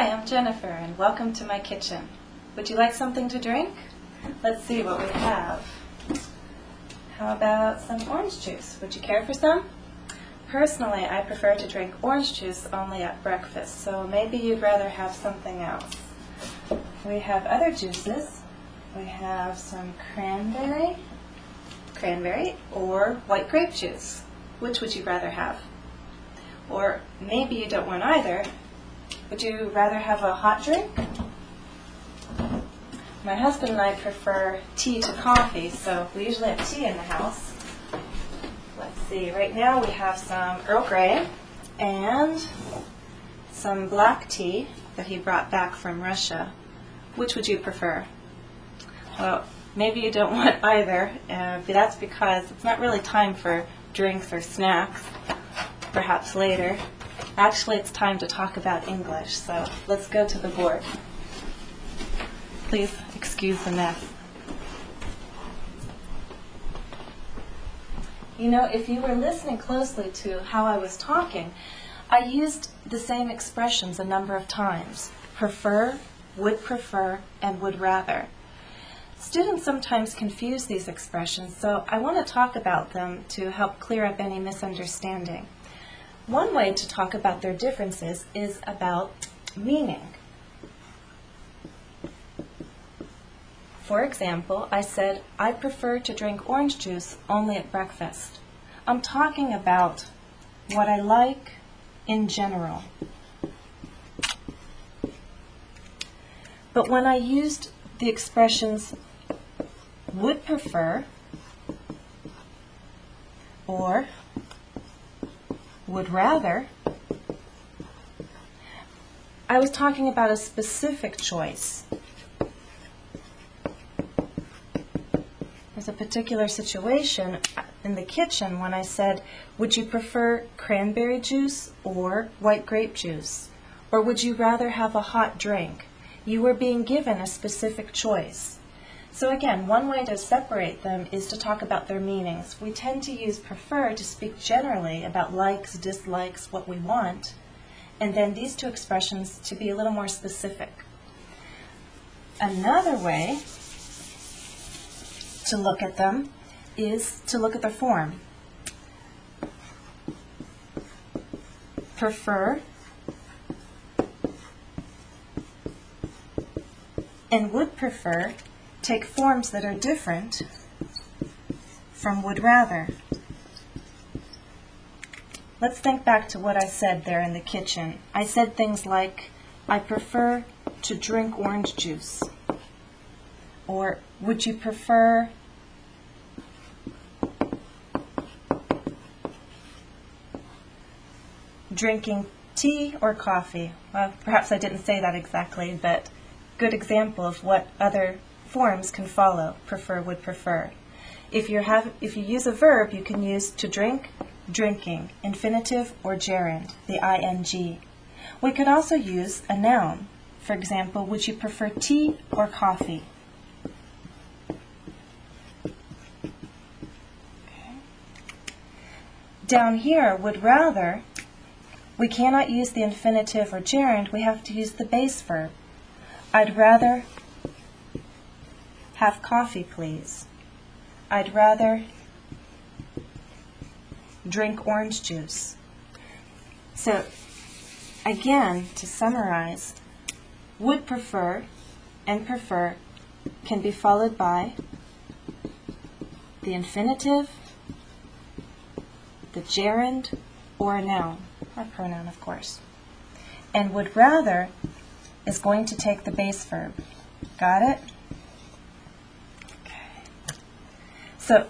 Hi, I'm Jennifer, and welcome to my kitchen. Would you like something to drink? Let's see what we have. How about some orange juice? Would you care for some? Personally, I prefer to drink orange juice only at breakfast, so maybe you'd rather have something else. We have other juices. We have some cranberry, or white grape juice. Which would you rather have? Or maybe you don't want either. Would you rather have a hot drink? My husband and I prefer tea to coffee, so we usually have tea in the house. Let's see, right now we have some Earl Grey and some black tea that he brought back from Russia. Which would you prefer? Well, maybe you don't want either, but that's because it's not really time for drinks or snacks, perhaps later. Actually, it's time to talk about English, so let's go to the board. Please excuse the mess. You know, if you were listening closely to how I was talking, I used the same expressions a number of times. Prefer, and would rather. Students sometimes confuse these expressions, so I want to talk about them to help clear up any misunderstanding. One way to talk about their differences is about meaning. For example, I said, I prefer to drink orange juice only at breakfast. I'm talking about what I like in general. But when I used the expressions would prefer or would rather, I was talking about a specific choice. There's a particular situation in the kitchen when I said, would you prefer cranberry juice or white grape juice? Or would you rather have a hot drink? You were being given a specific choice. So again, one way to separate them is to talk about their meanings. We tend to use prefer to speak generally about likes, dislikes, what we want, and then these two expressions to be a little more specific. Another way to look at them is to look at the form. Prefer and would prefer take forms that are different from would rather. Let's think back to what I said there in the kitchen. I said things like, I prefer to drink orange juice. Or, would you prefer drinking tea or coffee? Well, perhaps I didn't say that exactly, but good example of what other forms can follow, prefer, would prefer. If you use a verb, you can use to drink, drinking, infinitive or gerund, the ing. We could also use a noun. For example, would you prefer tea or coffee? Okay. Down here, would rather, we cannot use the infinitive or gerund, we have to use the base verb. I'd rather have coffee, please. I'd rather drink orange juice. So, again, to summarize, would prefer and prefer can be followed by the infinitive, the gerund, or a noun, a pronoun, of course. And would rather is going to take the base verb. Got it? So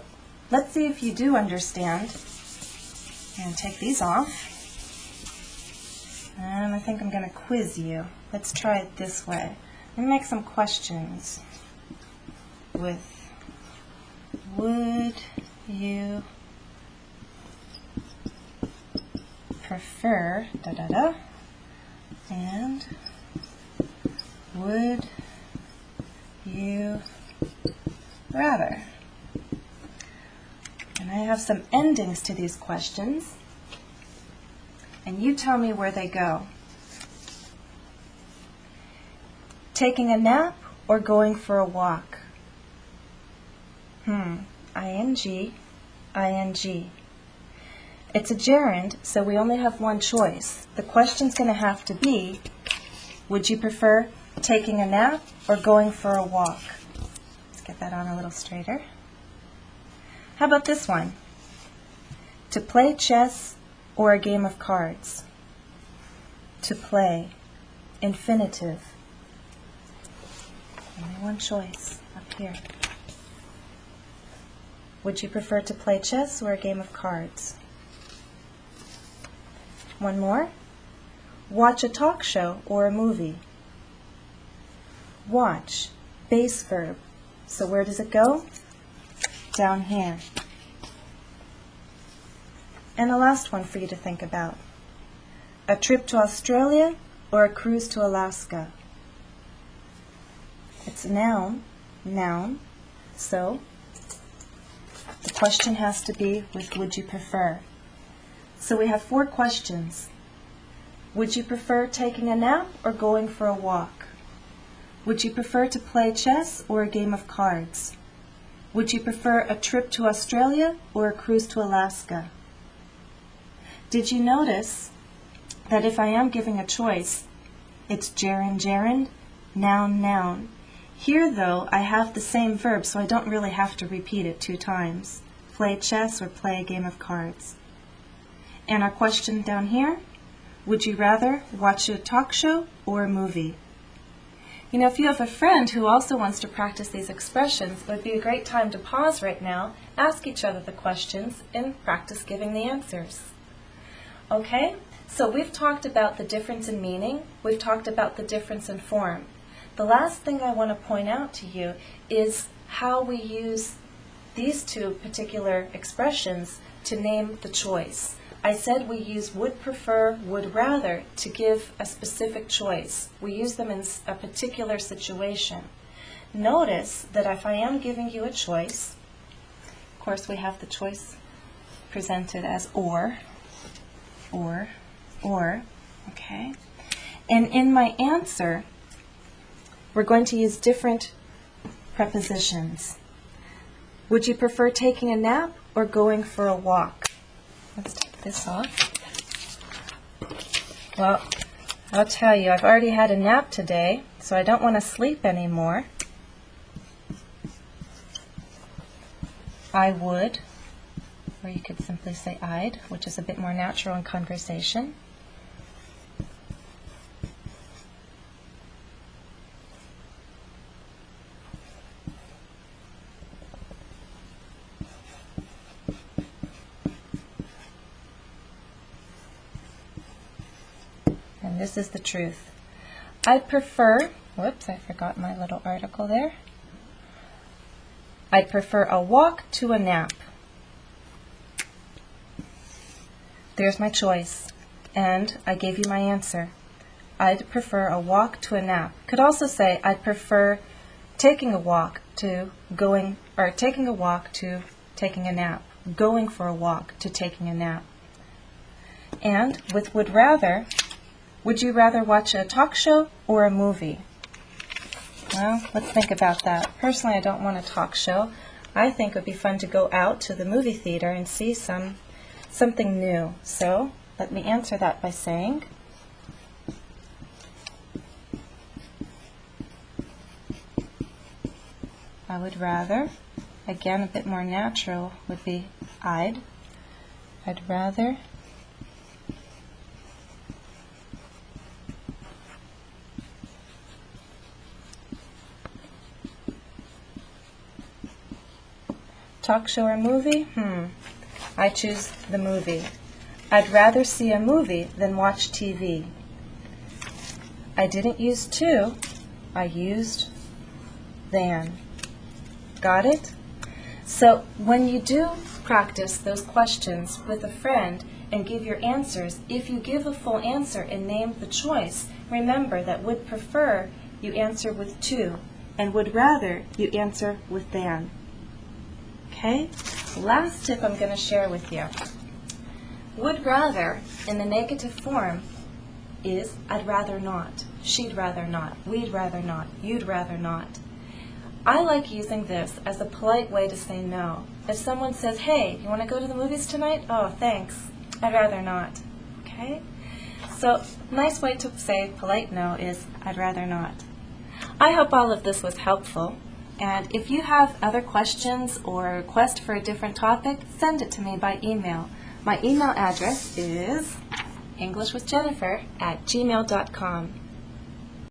let's see if you do understand. And take these off. And I think I'm going to quiz you. Let's try it this way. Let me make some questions with would you prefer and would you rather? And I have some endings to these questions, and you tell me where they go. taking a nap or going for a walk? ing, ing. It's a gerund, so we only have one choice. The question's going to have to be, would you prefer taking a nap or going for a walk? Let's get that on a little straighter. How about this one? To play chess or a game of cards? To play, infinitive. Only one choice up here. Would you prefer to play chess or a game of cards? One more. Watch a talk show or a movie? Watch, base verb. So where does it go? Down here. And the last one for you to think about. A trip to Australia or a cruise to Alaska? It's a noun, so the question has to be with would you prefer. So we have 4 questions. Would you prefer taking a nap or going for a walk? Would you prefer to play chess or a game of cards? Would you prefer a trip to Australia or a cruise to Alaska? Did you notice that if I am giving a choice, it's gerund, noun. Here, though, I have the same verb, so I don't really have to repeat it 2 times. Play chess or play a game of cards. And our question down here, would you rather watch a talk show or a movie? You know, if you have a friend who also wants to practice these expressions, it would be a great time to pause right now, ask each other the questions, and practice giving the answers. Okay, so we've talked about the difference in meaning, we've talked about the difference in form. The last thing I want to point out to you is how we use these 2 particular expressions to name the choice. I said we use would prefer, would rather to give a specific choice. We use them in a particular situation. Notice that if I am giving you a choice, of course we have the choice presented as or, okay? And in my answer, we're going to use different prepositions. Would you prefer taking a nap or going for a walk? Let's take this off. Well, I'll tell you, I've already had a nap today, so I don't want to sleep anymore. I would, or you could simply say I'd, which is a bit more natural in conversation. And this is the truth. I'd prefer, whoops, I forgot my little article there. I'd prefer a walk to a nap. There's my choice, and I gave you my answer. I'd prefer a walk to a nap. Could also say I'd prefer taking a walk to going, or taking a walk to taking a nap, going for a walk to taking a nap. And with would rather, would you rather watch a talk show or a movie? Well, let's think about that. Personally, I don't want a talk show. I think it would be fun to go out to the movie theater and see something new. So let me answer that by saying, I would rather, again a bit more natural would be I'd rather talk show or movie? I choose the movie. I'd rather see a movie than watch TV. I didn't use to, I used than. Got it? So when you do practice those questions with a friend and give your answers, if you give a full answer and name the choice, remember that would prefer you answer with to, and would rather you answer with than. Okay? Last tip I'm going to share with you. Would rather in the negative form is I'd rather not. she'd rather not, we'd rather not, you'd rather not. I like using this as a polite way to say no. If someone says, hey, you want to go to the movies tonight? Oh, thanks. I'd rather not. Okay? So, nice way to say polite no is, I'd rather not. I hope all of this was helpful. And if you have other questions or a request for a different topic, send it to me by email. My email address is englishwithjennifer@gmail.com.